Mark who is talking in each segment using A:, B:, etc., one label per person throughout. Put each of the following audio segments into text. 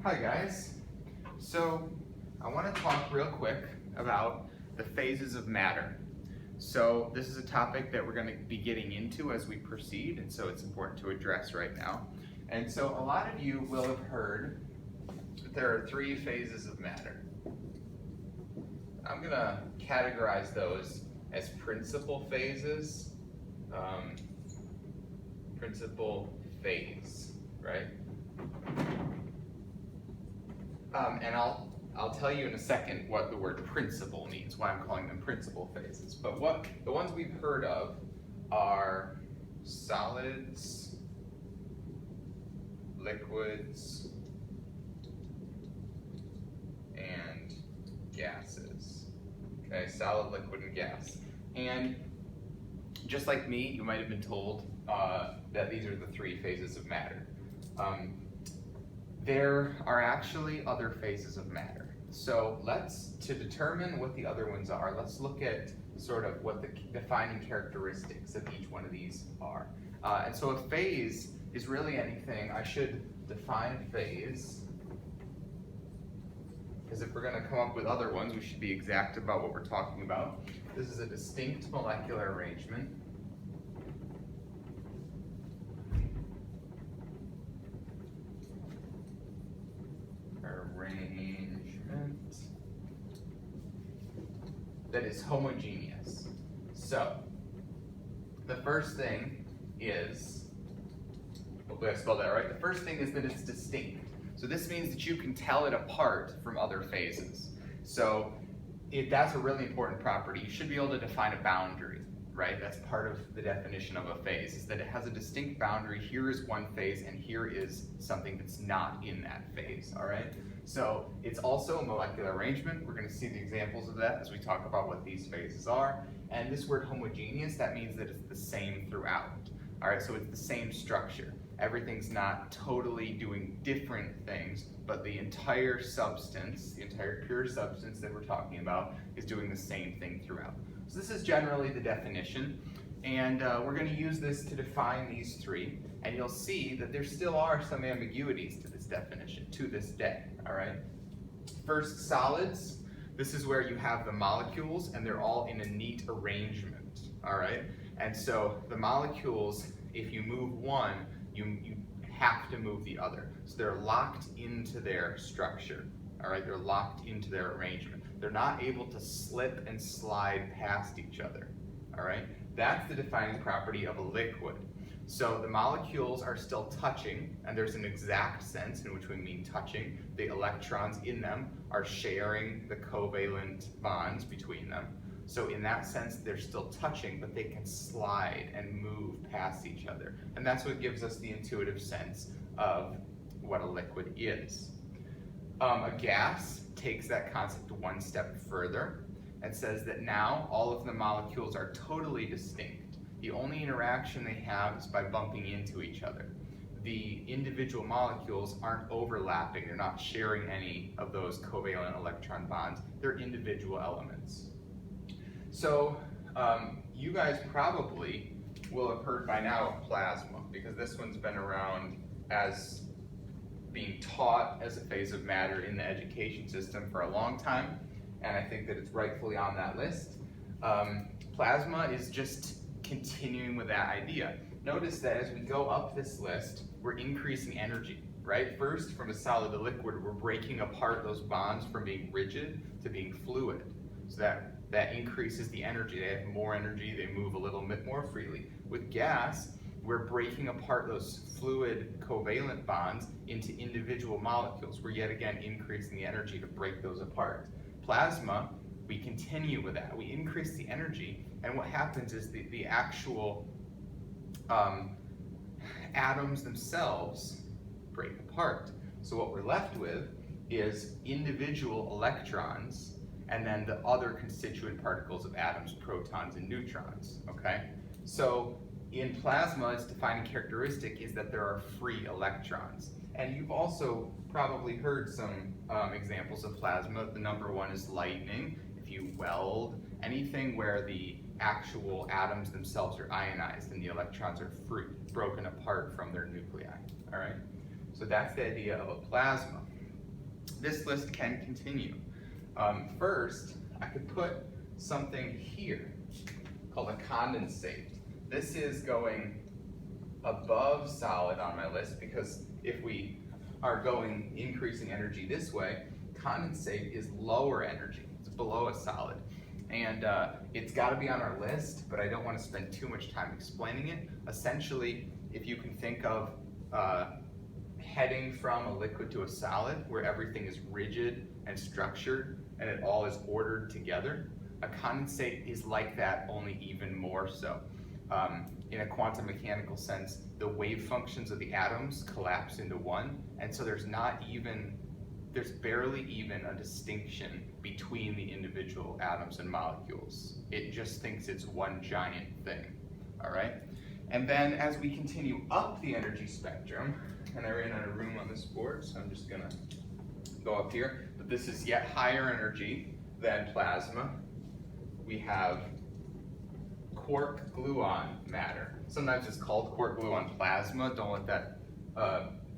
A: Hi guys. So I want to talk real quick about the phases of matter. So this is a topic that we're going to be getting into as we proceed, and so it's important to address right now. And so a lot of you will have heard that there are three phases of matter. I'm going to categorize those as principal phases, principal phase, right? And I'll tell you in a second what the word principal means, why I'm calling them principal phases. But what the ones we've heard of are solids, liquids, and gases. Okay, solid, liquid, and gas. And just like me, you might have been told that these are the three phases of matter. There are actually other phases of matter. So to determine what the other ones are, let's look at sort of what the defining characteristics of each one of these are. And so a phase is really anything. I should define a phase, because if we're going to come up with other ones, we should be exact about what we're talking about. This is a distinct molecular arrangement. That is homogeneous. So the first thing is, hopefully I spelled that right. The first thing is that it's distinct. So this means that you can tell it apart from other phases. So that's a really important property. You should be able to define a boundary, right? That's part of the definition of a phase, is that it has a distinct boundary. Here is one phase, and here is something that's not in that phase, all right? So it's also a molecular arrangement. We're going to see the examples of that as we talk about what these phases are. And this word homogeneous, that means that it's the same throughout. All right, so it's the same structure. Everything's not totally doing different things, but the entire substance, the entire pure substance that we're talking about is doing the same thing throughout. So this is generally the definition. And we're going to use this to define these three, and you'll see that there still are some ambiguities to this definition to this day, all right? First, solids. This is where you have the molecules, and they're all in a neat arrangement, all right? And so the molecules, if you move one, you have to move the other. So they're locked into their structure, all right? They're locked into their arrangement. They're not able to slip and slide past each other, all right? That's the defining property of a liquid. So the molecules are still touching, and there's an exact sense in which we mean touching. The electrons in them are sharing the covalent bonds between them. So in that sense, they're still touching, but they can slide and move past each other. And that's what gives us the intuitive sense of what a liquid is. A gas takes that concept one step further and says that now all of the molecules are totally distinct. The only interaction they have is by bumping into each other. The individual molecules aren't overlapping. They're not sharing any of those covalent electron bonds. They're individual elements. So you guys probably will have heard by now of plasma, because this one's been around as being taught as a phase of matter in the education system for a long time. And I think that it's rightfully on that list. Plasma is just continuing with that idea. Notice that as we go up this list, we're increasing energy, right? First, from a solid to liquid, we're breaking apart those bonds from being rigid to being fluid. So that increases the energy. They have more energy, they move a little bit more freely. With gas, we're breaking apart those fluid covalent bonds into individual molecules. We're yet again increasing the energy to break those apart. Plasma, we continue with that. We increase the energy, and what happens is the actual atoms themselves break apart. So what we're left with is individual electrons, and then the other constituent particles of atoms, protons and neutrons, okay? So in plasma, its defining characteristic is that there are free electrons. And you've also probably heard some examples of plasma. The number one is lightning. If you weld, anything where the actual atoms themselves are ionized and the electrons are free, broken apart from their nuclei, all right? So that's the idea of a plasma. this list can continue. First, I could put something here called a condensate. This is going above solid on my list because if we are going increasing energy this way, condensate is lower energy. It's below a solid. And it's got to be on our list, but I don't want to spend too much time explaining it. Essentially, if you can think of heading from a liquid to a solid where everything is rigid and structured and it all is ordered together, a condensate is like that, only even more so. In a quantum mechanical sense, the wave functions of the atoms collapse into one, and so there's barely even a distinction between the individual atoms and molecules. It just thinks it's one giant thing, all right? And then as we continue up the energy spectrum, and I ran out of room on this board, so I'm just gonna go up here, but this is yet higher energy than plasma. We have quark-gluon matter. Sometimes it's called quark-gluon plasma. Don't let that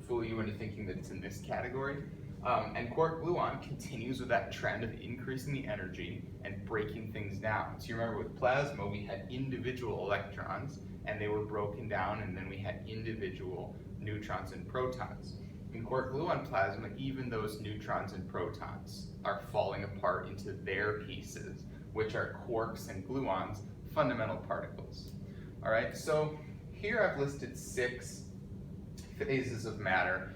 A: fool you into thinking that it's in this category. And quark-gluon continues with that trend of increasing the energy and breaking things down. So you remember with plasma, we had individual electrons, and they were broken down, and then we had individual neutrons and protons. In quark-gluon plasma, even those neutrons and protons are falling apart into their pieces, which are quarks and gluons, fundamental particles. All right, so here I've listed 6 phases of matter.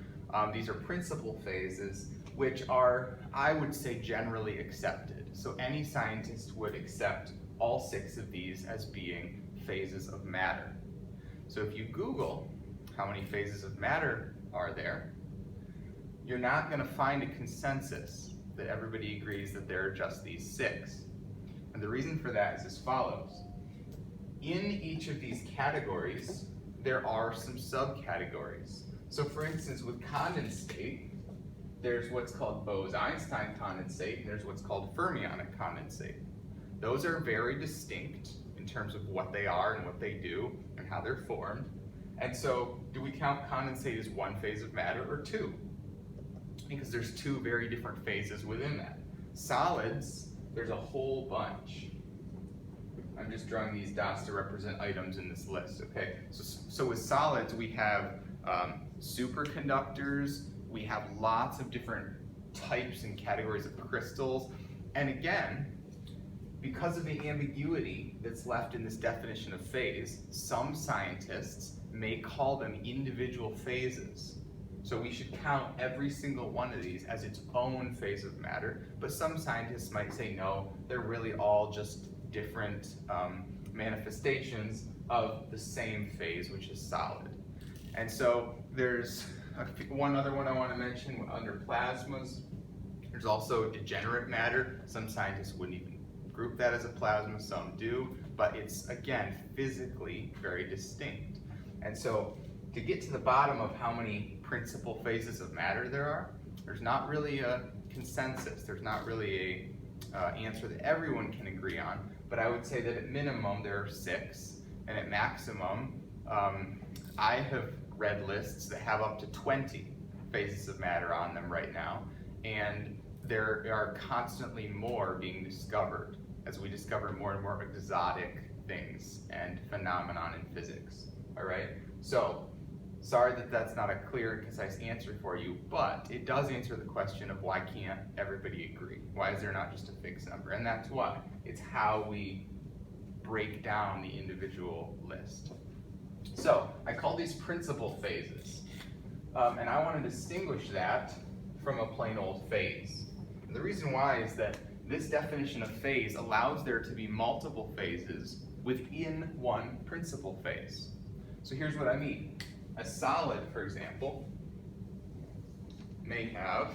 A: These are principal phases, which are, I would say, generally accepted. So any scientist would accept all 6 of these as being phases of matter. So if you Google how many phases of matter are there, you're not going to find a consensus that everybody agrees that there are just these 6. And the reason for that is as follows. In each of these categories, there are some subcategories. So for instance, with condensate, there's what's called Bose-Einstein condensate, and there's what's called fermionic condensate. Those are very distinct in terms of what they are and what they do and how they're formed. And so, do we count condensate as one phase of matter or 2? Because there's 2 very different phases within that. Solids, there's a whole bunch. I'm just drawing these dots to represent items in this list, okay? So with solids, we have superconductors, we have lots of different types and categories of crystals, and again, because of the ambiguity that's left in this definition of phase, some scientists may call them individual phases. So we should count every single one of these as its own phase of matter, but some scientists might say no, they're really all just different manifestations of the same phase, which is solid. And so there's one other one I want to mention under plasmas. There's also degenerate matter. Some scientists wouldn't even group that as a plasma, some do, but it's, again, physically very distinct. And so to get to the bottom of how many principal phases of matter there are, there's not really a consensus. There's not really a answer that everyone can agree on, but I would say that at minimum there are 6, and at maximum, I have read lists that have up to 20 phases of matter on them right now, and there are constantly more being discovered as we discover more and more exotic things and phenomenon in physics, all right? So, sorry that that's not a clear and concise answer for you, but it does answer the question of why can't everybody agree? Why is there not just a fixed number? And that's why. It's how we break down the individual list. So, I call these principal phases, and I want to distinguish that from a plain old phase. And the reason why is that this definition of phase allows there to be multiple phases within one principal phase. So here's what I mean. A solid, for example, may have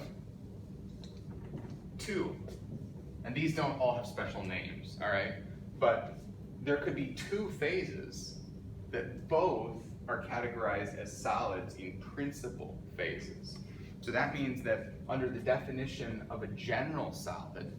A: 2. And these don't all have special names, all right? But there could be 2 phases that both are categorized as solids in principal phases. So that means that under the definition of a general solid,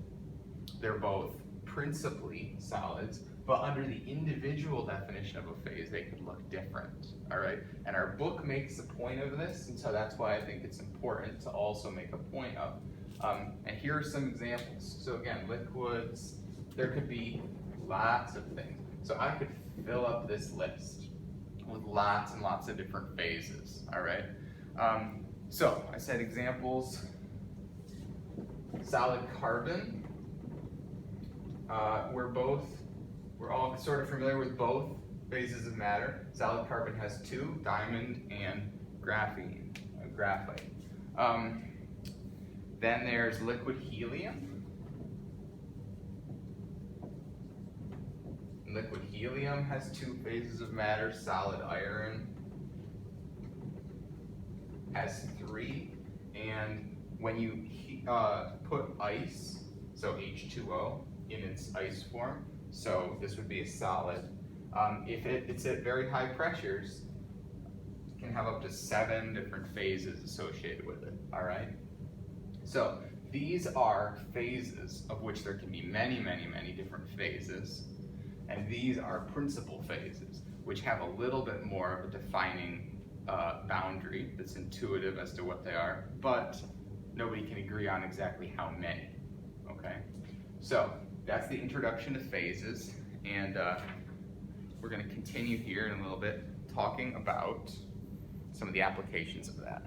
A: they're both principally solids, but under the individual definition of a phase, they could look different, all right? And our book makes a point of this, and so that's why I think it's important to also make a point of. And here are some examples. So again, liquids, there could be lots of things. So I could fill up this list with lots and lots of different phases, all right? So I said examples, solid carbon. We're all sort of familiar with both phases of matter. Solid carbon has two, diamond and graphite. Then there's liquid helium. Liquid helium has two phases of matter. Solid iron has three. And when you put ice, so H2O, in its ice form, so this would be a solid. If it's at very high pressures, it can have up to 7 different phases associated with it, all right? So these are phases, of which there can be many, many, many different phases, and these are principal phases, which have a little bit more of a defining boundary that's intuitive as to what they are, but nobody can agree on exactly how many, okay? So that's the introduction to phases, and we're going to continue here in a little bit talking about some of the applications of that.